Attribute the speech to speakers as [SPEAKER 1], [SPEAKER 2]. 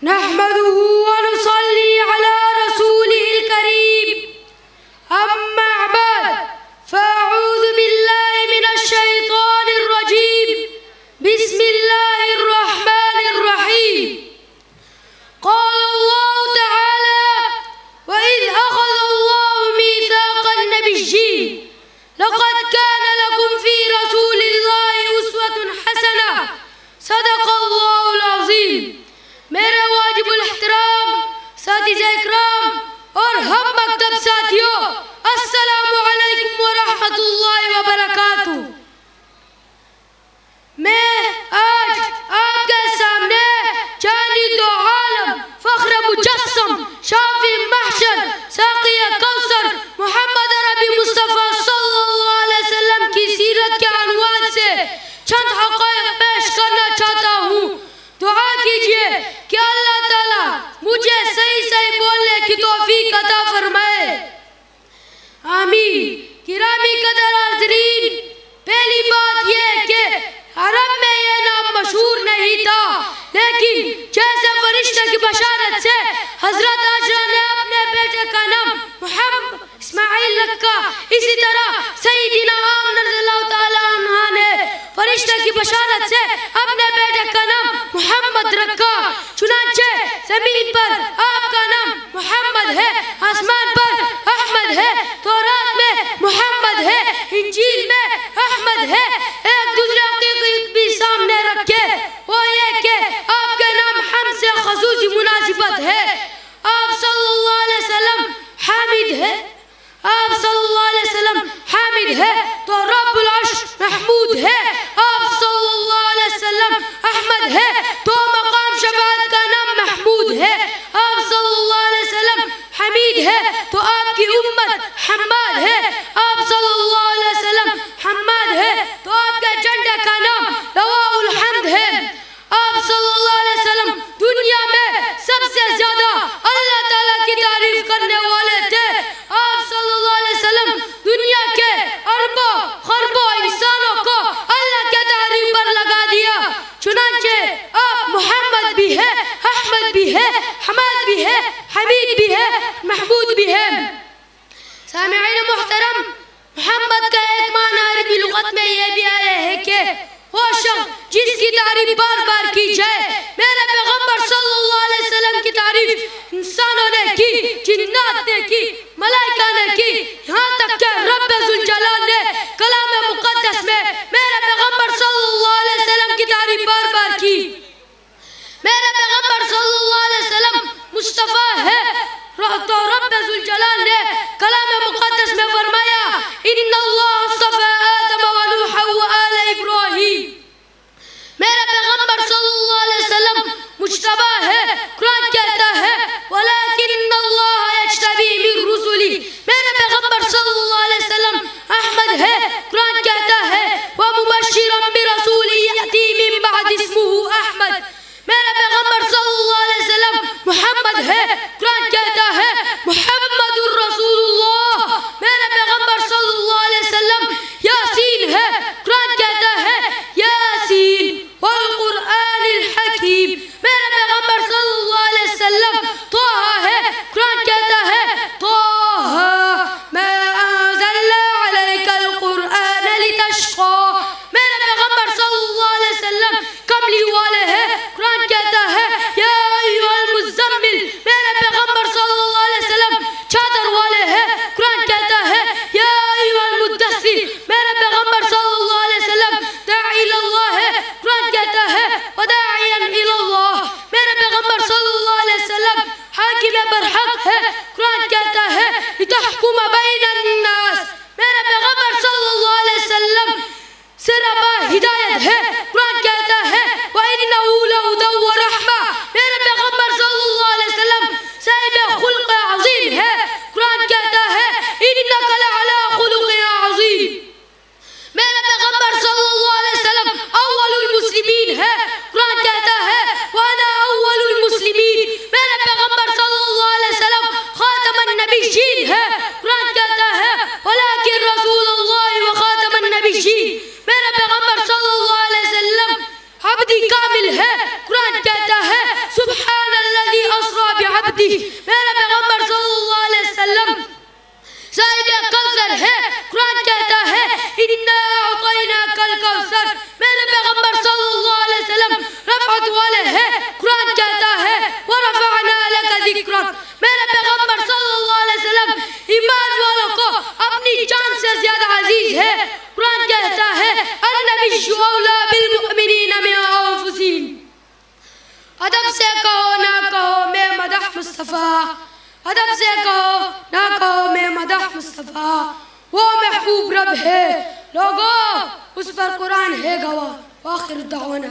[SPEAKER 1] نحمده ونصلي على رسوله الكريم أما بعد فأعوذ بالله من الشيطان الرجيم بسم الله الرحمن الرحيم قال الله تعالى وإذ أخذ الله ميثاق النبيين لقد كان لكم في رسول الله أسوة حسنة صدق الله العظيم میرے واجب الاحترام اساتذہ اکرام اور ہم مکتب ساتھیوں السلام علیکم ورحمۃ اللہ وبرکاتہ۔ میں آج آپ کے سامنے جانی دو عالم فخر مجسم شافی محشر ساقی کوثر محمد عربی مصطفیٰ صلی اللہ علیہ وسلم کی سیرت کے عنوان سے چند حقائق پیش کرنا چاہتا ہوں۔ دعا کیجئے کہ اللہ تعالیٰ مجھے صحیح بولنے کی توفیق عطا فرمائے، آمین۔ گرامی قدر حاضرین، پہلی بات یہ کہ عرب میں یہ نام مشہور نہیں تھا، لیکن جیسے فرشتہ کی بشارت سے حضرت عائشہ نے اپنے بیٹے کا نام محمد اسماعیل رکھا، اسی طرح سیدنا آمنہ رضی اللہ تعالیٰ عنہ نے فرشتہ کی بشارت سے اپنے بیٹے کا نام محمد رکھا۔ چنانچہ زمین پر آپ کا نام محمد ہے، آسمان پر احمد ہے، تورات میں محمد ہے، انجیل میں احمد ہے۔ ایک دوسرے حقیقت بھی سامنے رکھے، وہ یہ کہ آپ کے نام ہم سے خصوصی مناسبت ہے۔ آپ صلی اللہ علیہ وسلم حامد ہے، آپ صلی اللہ علیہ وسلم حامد ہے تو رب العرش محمود ہے۔ آپ صلی اللہ علیہ وسلم احمد ہے تو مقام شفاعت کا نام محمود ہے۔ آپ صلی اللہ علیہ وسلم حمید ہے تو آپ کی امت حماد ہے۔ آپ صلی اللہ علیہ وسلم حماد ہے تو آپ کے جھنڈے کا نام لواء الحمد ہے۔ آپ صلی اللہ علیہ وسلم دنیا میں سب سے زیادہ اللہ تعالیٰ کی تعریف کرنے والے تھے۔ آپ صلی اللہ علیہ وسلم دنیا کے اربوں خربوں انسانوں کو اللہ کے تعریف پر لگا دیا۔ چنانچہ آپ محمد بھی ہے، احمد بھی ہے، حماد بھی ہے، حمید بھی ہے، محمود بھی ہے۔ سامعین محترم، محمد کا ایک معنی عربی لغت میں یہ بھی آیا ہے کہ وہ شخص جس کی تعریف بار بار کی جائے۔ میرے پیغمبر صلی اللہ علیہ وسلم کی تعریف انسانوں نے کی، جنات نے کی، ملائکہ نے کی، یہاں تک کہ رب ذوالجلال نے کلام مقدس میں میرے پیغمبر صلی اللہ علیہ وسلم کی تعریف بار بار کی۔ میرے پیغمبر صلی اللہ علیہ وسلم مصطفیٰ ہے تو رب ذوالجلال نے کلام مقدس میں فرمایا ان اللہ اصطفى آدم ونوح وآل ابراہیم۔ میرے پیغمبر صلی اللہ علیہ وسلم مجتبی ہے، قرآن کہتا ہے وَلَكِنَّ اللَّهَ يَجْتَبِي مِن رُسُلِهِ۔ میرے پیغمبر صلی اللہ علیہ وسلم احمد ہے، قرآن کہتا ہے وَمُبَشِّرًا بِرَسُولٍ يَأْتِي مِن بَعْدِ اسْمُهُ أَحْمَدُ۔ میرے پیغمبر صلی اللہ علیہ وسلم محمد ہے، قرآن کہتا ہے محمد الرسول اللہ۔ میرے پیغمبر صلی اللہ علیہ وسلم یاسین ہے، قرآن کہتا ہے یاسین والقرآن الحکیم۔ میرے پیغمبر صلی اللہ علیہ وسلم طہ ہے، قرآن کہتا ہے طہ ما انزلنا علیک القرآن لتشقى۔ میرے پیغمبر صلی اللہ علیہ وسلم کملی والے ہیں، قرآن کہتا ہے یا ایھا المزمل۔ میرے پیغمبر صلی اللہ علیہ وسلم چادر والے ہیں، قرآن کہتا ہے یا ایھا المدثر۔ میرے پیغمبر صلی اللہ علیہ وسلم داعی اللہ ہے، قرآن کہتا ہے وداعیا الی اللہ۔ میرے پیغمبر صلی اللہ علیہ وسلم حاکم برحق ہے، قرآن کہتا ہے لتحکم بین الناس۔ میرے پیغمبر صلی اللہ علیہ وسلم سرابہ ہدایت ہے، قرآن کہتا ہے وَإِنَّهُ لَهُدًى وَرَحْمَةٌ۔ میرے پیغمبر صلی اللہ علیہ وسلم صاحب خلق عظیم ہے، قرآن کہتا ہے إِنَّكَ لَعَلَىٰ خُلُقٍ عَظِيمٍ۔ میرے پیغمبر صلی اللہ علیہ وسلم اول المسلمین ہے، قرآن کہتا ہے وَأَنَا أَوَّلُ الْمُسْلِمِينَ۔ میرے پیغمبر صلی اللہ علیہ وسلم خاتم النبیین ہے، قرآن کہتا ہے وَلَٰكِن رَسُولَ اللَّهِ وَخَاتَمَ النَّبِيِّينَ۔ میرے پیغمبر صلی اللہ علیہ وسلم مصطفیٰ. ادب سے کہو نہ کہو میں مدح مصطفیٰ. وہ محبوب رب ہے لوگو اس پر قرآن ہے گواہ. وآخر دعوانا